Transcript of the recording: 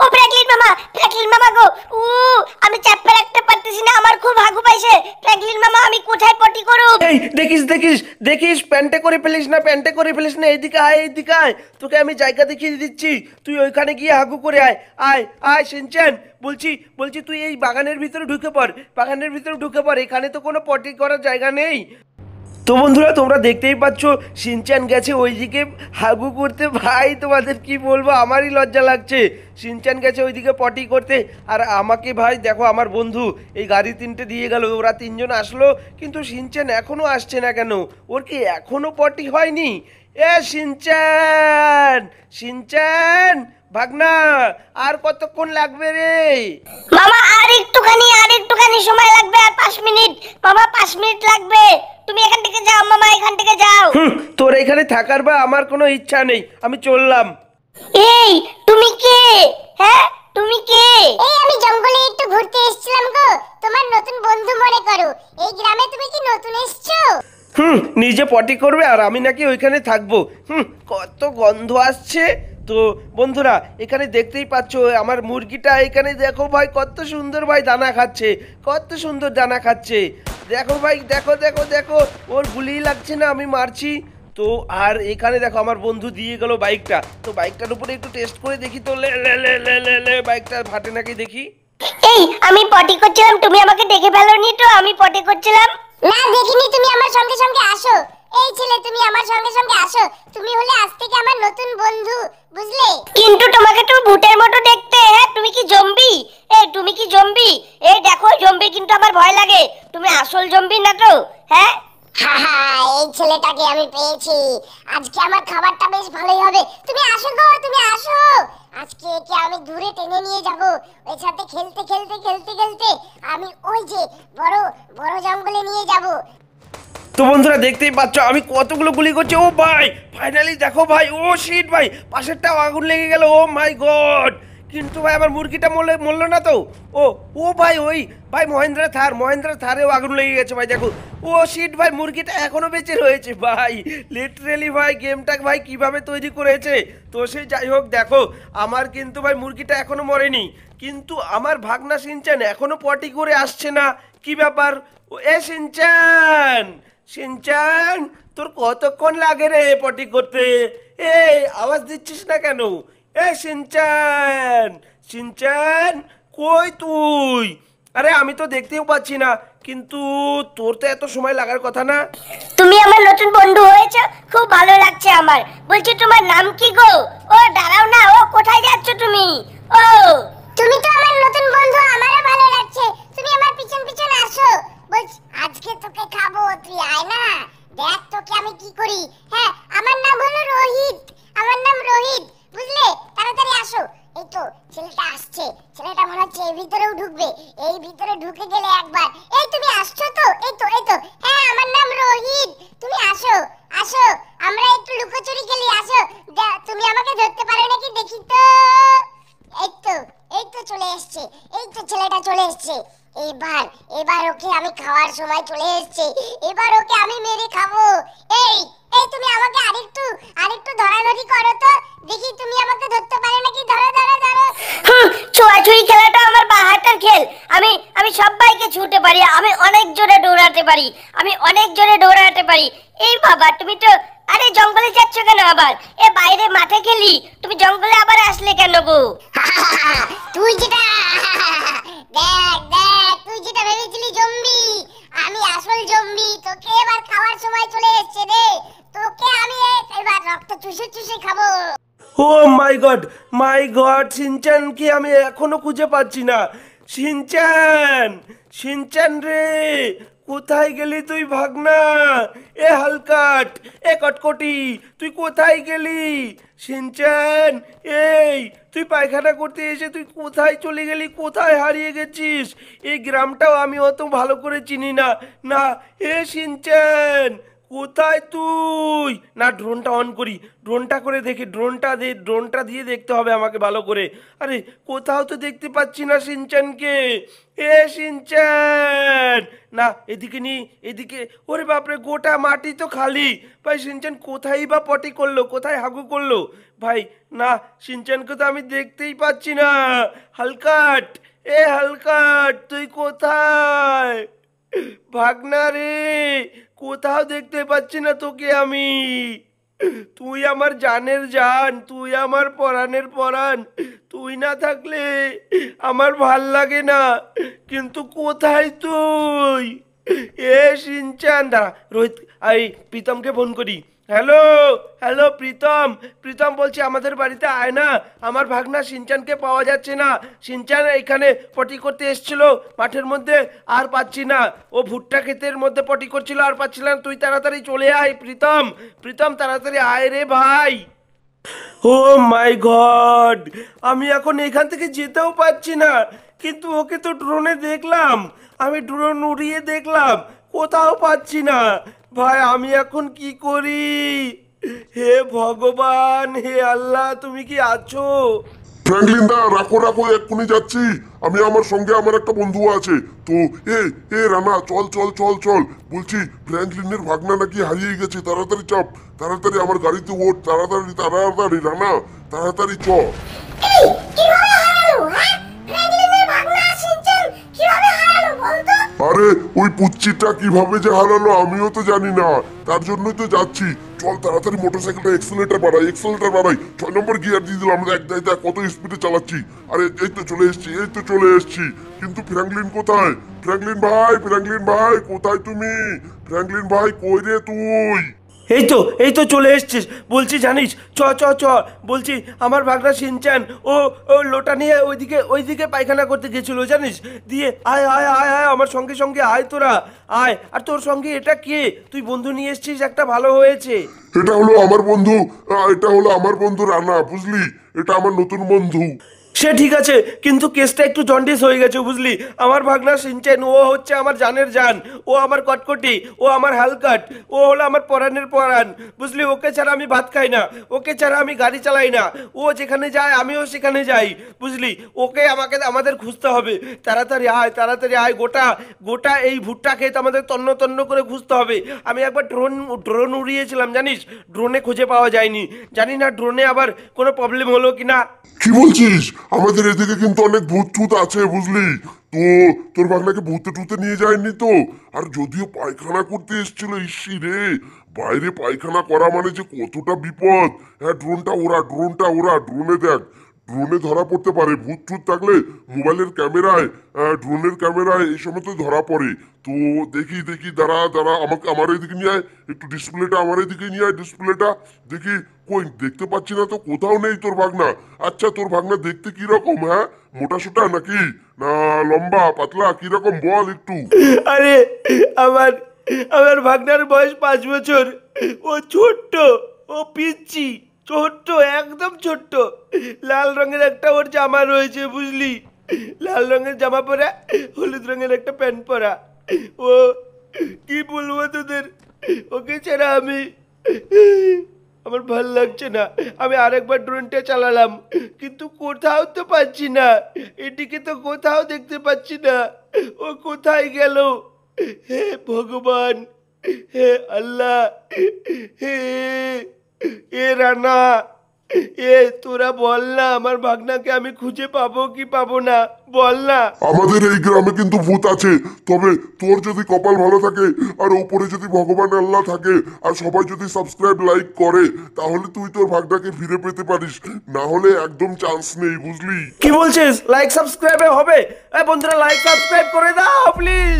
ও Franklin মামা গো। উ আমি চাপে রাখতে পারতেছি না, আমার খুব হাগু পাইছে। ফ্র্যাঙ্কলিন মামা আমি কোথায় পটি করব? এই দেখিস দেখিস দেখিস, প্যান্টে করে ফেলিস না, প্যান্টে করে ফেলিস না। এইদিকে আয়, এইদিকে আয়, তোকে আমি জায়গা দেখিয়ে দিচ্ছি। তুই ওইখানে গিয়ে হাগু করে আয়। আয় আয় শিনচ্যান, বলছি বলছি তুই এই বাগানের ভিতরে ঢুকে পড়, বাগানের ভিতরে ঢুকে পড়। এখানে তো কোনো পটি করার জায়গা নেই। তো বন্ধুরা তোমরা দেখতেই পাচ্ছ শিনচ্যান গেছে ওইদিকে হাগু করতে। ভাই তোমাদের কি বলবো, আমারই লজ্জা লাগছে। শিনচ্যান গেছে ওইদিকে পটি করতে, আর আমাকে ভাই দেখো আমার বন্ধু এই গাড়ি তিনটে দিয়ে গেল। ওরা তিনজন আসলো, কিন্তু শিনচ্যান এখনো আসছে না কেন? ওর কি এখনো পটি হয়নি? এ শিনচ্যান, শিনচ্যান ভাগনা, আর কতক্ষণ লাগবে রে? মামা আর একটুখানি সময় লাগবে, আর 5 মিনিট। মামা 5 মিনিট লাগবে। তুমি এখান থেকে যাও মামা, এখান থেকে যাও। তোর এখানে থাকার বা আমার কোনো ইচ্ছা নেই, আমি চললাম। এই তুমি কে? হ্যাঁ তুমি কে? এই আমি জঙ্গলে একটু ঘুরতে এসেছিলাম গো, তোমার নতুন বন্ধু মনে করো। এই গ্রামে তুমি কি নতুন এসেছো? নিজে পটি করবে আর আমি নাকি ওইখানে থাকবো? কত গন্ধ আসছে। তো বন্ধুরা এখানে দেখতেই পাচ্ছ আমার মুরগিটা, এখানে দেখো ভাই কত সুন্দর ভাই দানা খাচ্ছে, কত সুন্দর দানা খাচ্ছে। দেখো ভাই, দেখো দেখো দেখো, ওর গুলিই লাগছে না, আমি মারছি তো। আর এখানে দেখো আমার বন্ধু দিয়ে গেল বাইকটা, তো বাইকটার উপরে একটু টেস্ট করে দেখি তো। লে লে লে লে লে লে, বাইকটা ফাটে নাকি দেখি। এই আমি পটি করছিলাম, তুমি আমাকে দেখে ফেলোনি তো? আমি পটি করছিলাম না, দেখিনি। তুমি আমার সঙ্গে সঙ্গে আসো। এই ছেলে তুমি আমার সঙ্গে সঙ্গে আসো, তুমি হলে আজ থেকে আমার নতুন বন্ধু, বুঝলে? কিন্তু তোমাকে তো ভূতের মতো দেখতে। হ্যাঁ তুমি কি জম্বি? এই তুমি কি জম্বি? এই দেখো জম্বি কিন্তু আমার ভয় লাগে। তুমি আসল জম্বি না তো? হ্যাঁ এই ছেলেটাকে আমি পেয়েছি। আজকে আমার খাবারটা বেশ ভালোই হবে। তুমি আসো গো, তুমি আসো। আজকে একে আমি দূরে টেনে নিয়ে যাব। ওর সাথে খেলতে খেলতে খেলতে খেলতে আমি ওই যে বড় বড় জঙ্গলে নিয়ে যাব। তো বন্ধুরা দেখতেই পাচ্ছ আমি কতগুলো গুলি করছি। ও ভাই ফাইনালি দেখো ভাই, ও শিট ভাই, পাশেরটাও আগুন লেগে গেল। ও মাই গড, কিন্তু ভাই আমার মুরগিটা মরলো না তো? ও ও ভাই, ওই ভাই মহেন্দ্রা থারেও আগুন লেগে গেছে ভাই, দেখো। ও শিট ভাই, মুরগিটা এখনো বেঁচে রয়েছে ভাই। লিটারেলি ভাই গেমটা ভাই কিভাবে তৈরি করেছে। তো সে যাই হোক, দেখো আমার কিন্তু ভাই মুরগিটা এখনো মরেনি, কিন্তু আমার ভাগনা শিনচ্যান এখনো পটি করে আসছে না। কি ব্যাপার? এ শিনচ্যান, শিনচ্যান তোর কতক্ষণ লাগে রে পটি করতে? এই আওয়াজ দিচ্ছিস না কেন? এ শিনচ্যান, শিনচ্যান কই তুই? আরে আমি তো দেখতেও পাচ্ছি না, কিন্তু তোর তো এত সময় লাগার কথা না। তুমি আমার নতুন বন্ধু হয়েছো, খুব ভালো লাগছে আমার। বলছি তোমার নাম কি গো? ও দাঁড়াও না, ও কোথায় যাচ্ছ তুমি? ও তুমি তো আমার নতুন বন্ধু, আমারও ভালো লাগছে। তুমি আমার পিছন পিছন আসো। বলছি আজকে তোকে খাবো, তুই আয় না, দেখ তোকে আমি কি করি। হ্যাঁ আমার নাম হলো রোহিত, আমার নাম রোহিত, বুঝলে? তাড়াতাড়ি আসো। এই তো ছেলেটা আসছে, ছেলেটা মনে হচ্ছে এই ভিতরেও ঢুকবে। এই ভিতরে ঢুকে গেলে একবার। এই তুমি আসছো তো? এই তো এই তো। হ্যাঁ আমার নাম রোহিত, তুমি আসো আসো, আমরা একটু লুকোচুরি খেলি, আসো। তুমি আমাকে ধরতে পারো নাকি দেখি তো। এই তো এই তো চলে এসেছে, এই তো ছেলেটা চলে এসেছে। এবার এবার ওকে আমি খাওয়ার সময় চলে এসেছে, এবার ওকে আমি মেরে খাবো। এই এই তুমি আমাকে আরেকটু আরেকটু ধরাধরি করো তো, দেখি তুমি আমাকে ধরতে পারো নাকি। ধরো ধরো ধরো। ছোঁয়াছুঁয়ি খেলাটা আমার বাহাতের খেল। আমি আমি সবাইকে ছুঁতে পারি, আমি অনেক জোরে দৌড়াতে পারি, আমি অনেক জোরে দৌড়াতে পারি। এই বাবা তুমি তো, আরে জঙ্গলে যাচ্ছ কেন আবার? এ বাইরে মাঠে খেলি, তুমি জঙ্গলে আবার আসলে কেন গো? তুই যেটা দেখ দেখ, তুই যেটা ভেবেছিলি জম্বি, আমি আসল জম্বি। তোকে এবার খাওয়ার সময় চলে এসেছে রে, তোকে আমি এবার রক্ত চুষে চুষে খাবো। ও মাই গড, শিনচ্যানকে আমি এখনো খুঁজে পাচ্ছি না। শিনচ্যান, শিনচ্যান রে, কোথায় গেলি তুই ভাগনা? এ হালকাট, এ কটকটি, তুই কোথায় গেলি? শিনচ্যান, এই তুই পায়খানা করতে এসে তুই কোথায় চলে গেলি? কোথায় হারিয়ে গেছিস? এই গ্রামটাও আমি অত ভালো করে চিনি না। না, এ শিনচ্যান কোথায় তুই? না, ড্রোনটা অন করি, ড্রোনটা করে দেখি, ড্রোনটা দিয়ে দেখতে হবে আমাকে ভালো করে। আরে কোথাও তো দেখতে পাচ্ছি না শিনচ্যানকে। এ শিনচ্যান, না এদিকে নি, এদিকে। ওরে বাপরে, গোটা মাটি তো খালি। ভাই শিনচ্যান কোথায় বা পটি করলো, কোথায় হাগু করলো? ভাই না, শিনচ্যানকে তো আমি দেখতেই পাচ্ছি না। হালকাট, এ হালকাট, তুই কোথায়? ভাগনা রে, কোথাও দেখতে পাচ্ছি না তোকে আমি। তুই আমার জানের জান, তুই আমার পরাণের পরাণ। তুই না থাকলে আমার ভাল লাগে না। কিন্তু কোথায় তুই? এ শিনচান, দাঁড়া রোহিত, এই প্রীতমকে ফোন করি। হ্যালো, হ্যালো প্রীতম, প্রীতম বলছি আমাদের বাড়িতে আয় না, আমার ভাগনা শিনচানকে পাওয়া যাচ্ছে না। শিনচান এখানে পটি করতে এসেছিল মাঠের মধ্যে, আর পাচ্ছি না। ও ভুট্টা ক্ষেতের মধ্যে পটি করছিল, আর পাচ্ছিলাম। তুই তাড়াতাড়ি চলে আয় প্রীতম, প্রীতম তাড়াতাড়ি আয় রে ভাই। ও মাই গড, আমি এখন এখান থেকে যেতেও পারছি না। কিন্তু ওকে তো ড্রোনে দেখলাম, আমি ড্রোন উড়িয়ে দেখলাম, কোথাও পাচ্ছি না। ভাই আমি এখন কি করি? হে ভগবান, হে আল্লাহ, তুমি কি আছো? ফ্র্যাঙ্কলিন দা, রাখো রাখো, এক্ষুনি যাচ্ছি। আমি, আমার সঙ্গে আমার একটা বন্ধু আছে তো। এ এ রানা, চল চল চল চল। বলছি ফ্র্যাঙ্কলিনের ভাগনা নাকি হারিয়ে গেছে, তাড়াতাড়ি চাপ, তাড়াতাড়ি আমার গাড়িতে ওঠ, তাড়াতাড়ি তাড়াতাড়ি রানা, তাড়াতাড়ি চ। এই কিভাবে হারালো? হ্যাঁ, ফ্র্যাঙ্কলিনের ভাগনা শিনচ্যান কিভাবে হারালো বলতো? আরে ওই পুচ্চিটা কিভাবে যে হারালো আমিও তো জানি না, তার জন্যই তো যাচ্ছি। চল তাড়াতাড়ি মোটরসাইকেলটা এক্সেলেটার বাড়াই, এক্সেলেটার বাড়াই। 6 নম্বর গিয়ার দিয়ে দিলাম, দেখ দেখ দেখ কত স্পিডে চালাচ্ছি। আরে এই তো চলে এসেছি, এই তো চলে এসেছি। কিন্তু ফ্র্যাঙ্কলিন কোথায়? ফ্র্যাঙ্কলিন ভাই, ফ্র্যাঙ্কলিন ভাই কোথায় তুমি? ফ্র্যাঙ্কলিন ভাই কই রে তুই? এই তো চলে এসছিস। বলছি জানিস, চ চ চ, বলছি আমার ভাগনা শিনচ্যান ও লোটা নিয়ে ওইদিকে পায়খানা করতে গেছিল জানিস। দিয়ে আয় আয় আয় আয়, আমার সঙ্গে সঙ্গে আয়, তোরা আয়। আর তোর সঙ্গে এটা কে? তুই বন্ধু নিয়ে এসছিস, একটা ভালো হয়েছে। এটা হলো আমার বন্ধু, এটা হলো আমার বন্ধু রানা, বুঝলি? এটা আমার নতুন বন্ধু। সে ঠিক আছে, কিন্তু কেসটা একটু জন্ডিস হয়ে গেছে বুঝলি। আমার ভাগনা শিনচ্যান, ও হচ্ছে আমার জানের জান, ও আমার কটকটি, ও আমার হালকাট, ও হলো আমার পরাণের পরাণ, বুঝলি। ওকে ছাড়া আমি ভাত খাই না, ওকে ছাড়া আমি গাড়ি চালাই না। ও যেখানে যায় আমিও সেখানে যাই, বুঝলি। ওকে আমাদের খুঁজতে হবে। তাড়াতাড়ি আয়, তাড়াতাড়ি আয়। গোটা গোটা এই ভুট্টা ক্ষেত আমাদের তন্ন তন্ন করে খুঁজতে হবে। আমি একবার ড্রোন উড়িয়েছিলাম জানিস, ড্রোনে খুঁজে পাওয়া যায়নি। জানি না ড্রোনে আবার কোনো প্রবলেম হলো কিনা। কি বলছিস? আমাদের এদিকে কিন্তু অনেক ভূত টুত আছে, বুঝলি তো। তোর ভাগনাকে ভূতে টুতে নিয়ে যায়নি তো? আর যদিও পায়খানা করতে এসেছিল, ইসি রে, বাইরে পায়খানা করা মানে যে কতটা বিপদ। হ্যাঁ, ড্রোনটা ওরা ড্রোনে দেখ, ড্রোনে ধরা পড়তে পারে। ভূত টুত থাকলে মোবাইলের ক্যামেরায়, ড্রোনের ক্যামেরায় এই সময় তো ধরা পড়ে। তো দেখি দেখি, দাঁড়া দাঁড়া, আমাকে আমার এদিকে নিয়ে আয়, একটু ডিসপ্লেটা আমার এদিকে নিয়ে আয়, ডিসপ্লেটা দেখি। কই, দেখতে পাচ্ছি না তো, কোথাও নেই তোর ভাগনা। আচ্ছা তোর ভাগনা দেখতে কি রকম? হ্যাঁ, মোটা সোটা নাকি না লম্বা পাতলা, কি রকম বল একটু। আরে আমার আমার ভাগনার বয়স 5 বছর। ও ছোট্ট, ও পিচ্ছি, ছোট্ট, একদম ছোট্ট। লাল রঙের একটা ওর জামা রয়েছে বুঝলি, লাল রঙের জামা পরা, হলুদ রঙের একটা প্যান্ট পরা। ও কি বলবো তোদের, ওকে ছাড়া আমি, আমার ভাল লাগছে না। আমি আরেকবার ড্রোনটা চালালাম, কিন্তু কোথাও তো পাচ্ছি না। এদিকে তো কোথাও দেখতে পাচ্ছি না। ও কোথায় গেল? হে ভগবান, হে আল্লাহ, হে এ রানা, এ তোরা বল না, আমার ভাগনাকে আমি খুঁজে পাবো কি পাবো না, বল না। আমাদের এই গ্রামে কিন্তু ভূত আছে, তবে তোর যদি কপাল ভালো থাকে, আর উপরে যদি ভগবান আল্লাহ থাকে, আর সবাই যদি সাবস্ক্রাইব লাইক করে, তাহলে তুই তোর ভাগনাকে ফিরে পেতে পারিস। না হলে একদম চান্স নেই, বুঝলি। কি বলছিস? লাইক সাবস্ক্রাইবে হবে? বন্ধুরা লাইক সাবস্ক্রাইব করে দাও প্লিজ।